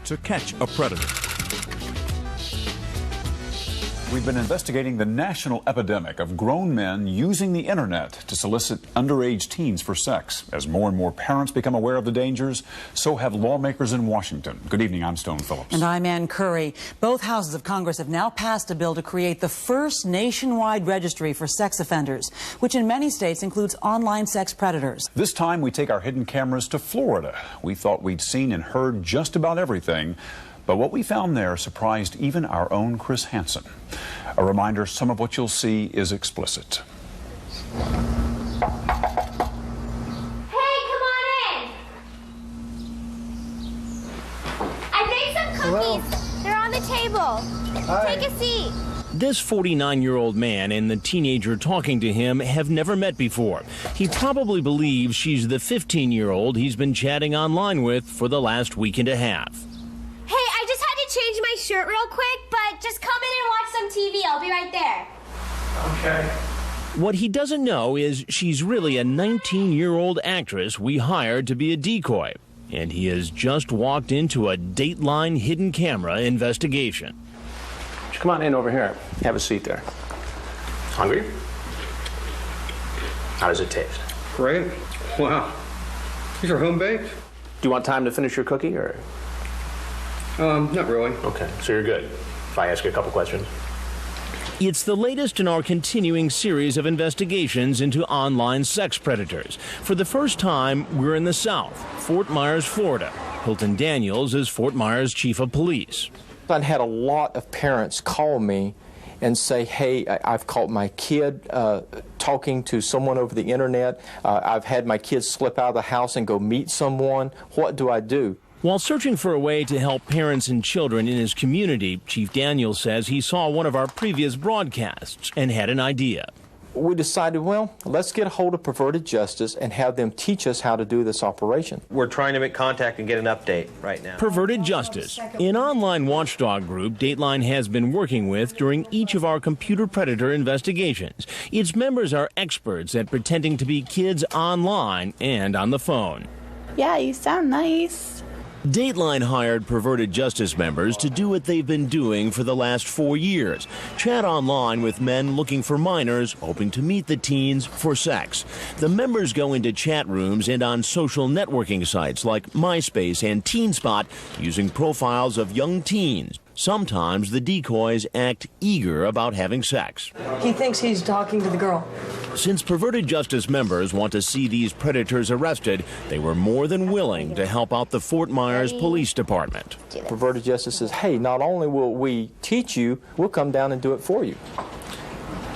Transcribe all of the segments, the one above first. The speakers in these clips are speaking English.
to catch a predator. We've been investigating the national epidemic of grown men using the internet to solicit underage teens for sex. As more and more parents become aware of the dangers, so have lawmakers in Washington. Good evening, I'm Stone Phillips. And I'm Ann Curry. Both houses of Congress have now passed a bill to create the first nationwide registry for sex offenders, which in many states includes online sex predators. This time we take our hidden cameras to Florida. We thought we'd seen and heard just about everything, but what we found there surprised even our own Chris Hansen. A reminder, some of what you'll see is explicit. Hey, come on in! I made some cookies. Hello. They're on the table. Hi. Take a seat. This 49-year-old man and the teenager talking to him have never met before. He probably believes she's the 15-year-old he's been chatting online with for the last week and a half. Hey, I just had to change my shirt real quick, but just come in and watch some TV. I'll be right there. Okay. What he doesn't know is she's really a 19-year-old actress we hired to be a decoy. And he has just walked into a Dateline hidden camera investigation. Come on in over here. Have a seat there. Hungry? How does it taste? Great. Wow. These are home baked? Do you want time to finish your cookie or? Not really. Okay, so you're good. If I ask you a couple questions. It's the latest in our continuing series of investigations into online sex predators. For the first time, we're in the South, Fort Myers, Florida. Hilton Daniels is Fort Myers Chief of Police. I've had a lot of parents call me and say, hey, I've caught my kid talking to someone over the internet. I've had my kids slip out of the house and go meet someone. What do I do? While searching for a way to help parents and children in his community, Chief Daniels says he saw one of our previous broadcasts and had an idea. We decided, well, let's get a hold of Perverted Justice and have them teach us how to do this operation. We're trying to make contact and get an update right now. Perverted Justice, an online watchdog group Dateline has been working with during each of our computer predator investigations. Its members are experts at pretending to be kids online and on the phone. Yeah, you sound nice. Dateline hired Perverted Justice members to do what they've been doing for the last 4 years. Chat online with men looking for minors, hoping to meet the teens for sex. The members go into chat rooms and on social networking sites like MySpace and TeenSpot using profiles of young teens. Sometimes the decoys act eager about having sex. He thinks he's talking to the girl. Since Perverted Justice members want to see these predators arrested, they were more than willing to help out the Fort Myers Police Department. Perverted Justice says, hey, not only will we teach you, we'll come down and do it for you.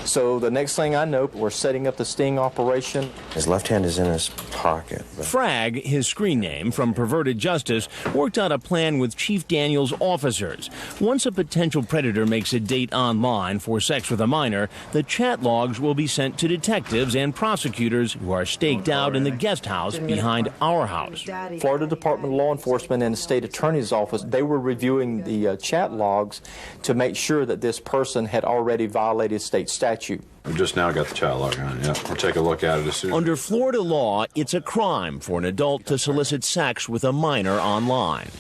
So the next thing I know, we're setting up the sting operation. His left hand is in his pocket. Frag, his screen name from Perverted Justice, worked out a plan with Chief Daniels' officers. Once a potential predator makes a date online for sex with a minor, the chat logs will be sent to detectives and prosecutors who are staked out in the guest house behind our house. Florida Department of Law Enforcement and the State Attorney's Office, they were reviewing the chat logs to make sure that this person had already violated state statute. We just now got the chat log on, yeah. We'll take a look at it as soon. Under Florida law, it's a crime for an adult to solicit sex with a minor online.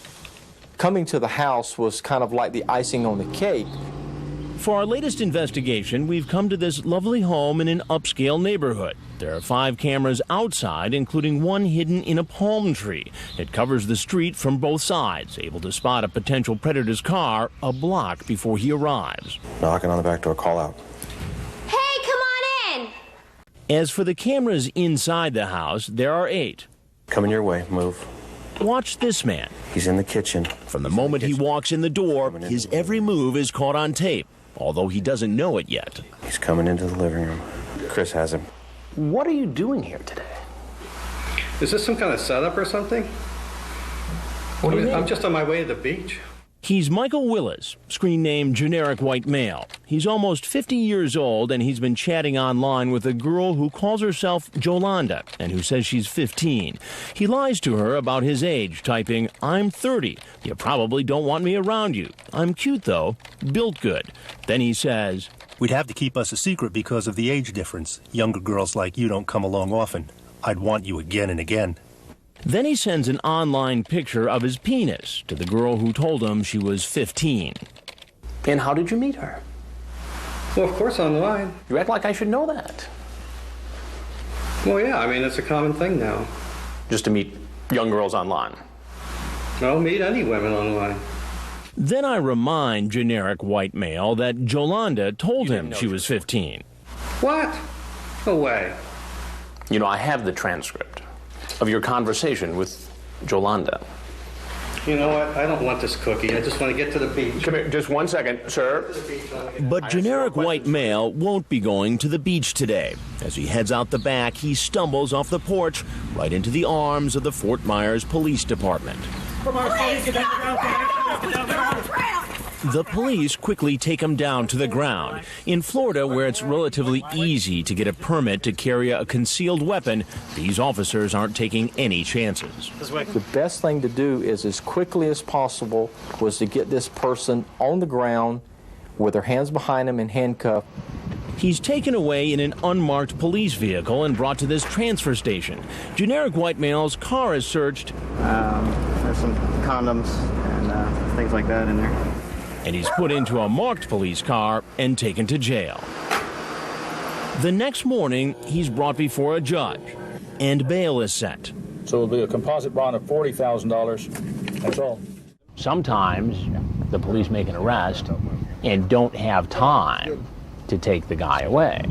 Coming to the house was kind of like the icing on the cake. For our latest investigation, we've come to this lovely home in an upscale neighborhood. There are 5 cameras outside, including one hidden in a palm tree. It covers the street from both sides, able to spot a potential predator's car a block before he arrives. Knocking on the back door, call out. As for the cameras inside the house, there are 8. Coming your way, move. Watch this man. He's in the kitchen. From the moment he walks in the door, his every move is caught on tape, although he doesn't know it yet. He's coming into the living room. Chris has him. What are you doing here today? Is this some kind of setup or something? What do you mean? I'm just on my way to the beach. He's Michael Wilusz, screen name Generic White Male. He's almost 50 years old, and he's been chatting online with a girl who calls herself Jolanda and who says she's 15. He lies to her about his age, typing, "I'm 30. You probably don't want me around you. I'm cute, though. Built good." Then he says, "We'd have to keep us a secret because of the age difference. Younger girls like you don't come along often. I'd want you again and again." Then he sends an online picture of his penis to the girl who told him she was 15. And how did you meet her? Well, of course, online. You act like I should know that. Well, yeah, I mean, it's a common thing now. Just to meet young girls online. I'll meet any women online. Then I remind generic white male that Jolanda told him she was 15. What? No way. You know, I have the transcript of your conversation with Jolanda. You know what? I don't want this cookie. I just want to get to the beach. Come here, just 1 second, sir. But generic white male won't be going to the beach today. As he heads out the back, he stumbles off the porch right into the arms of the Fort Myers Police Department. The police quickly take him down to the ground. In Florida, where it's relatively easy to get a permit to carry a concealed weapon, these officers aren't taking any chances. The best thing to do is, as quickly as possible, was to get this person on the ground with their hands behind him and handcuffed. He's taken away in an unmarked police vehicle and brought to this transfer station. Generic white male's car is searched. There's some condoms and things like that in there. And he's put into a marked police car and taken to jail. The next morning, he's brought before a judge, and bail is set. So it'll be a composite bond of $40,000. That's all. Sometimes the police make an arrest and don't have time to take the guy away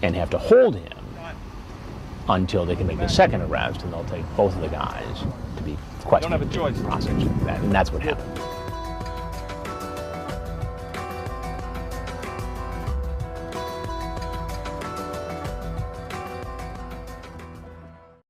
and have to hold him until they can make the second arrest, and they'll take both of the guys to be questioned. Don't have a choice. And that's what happened.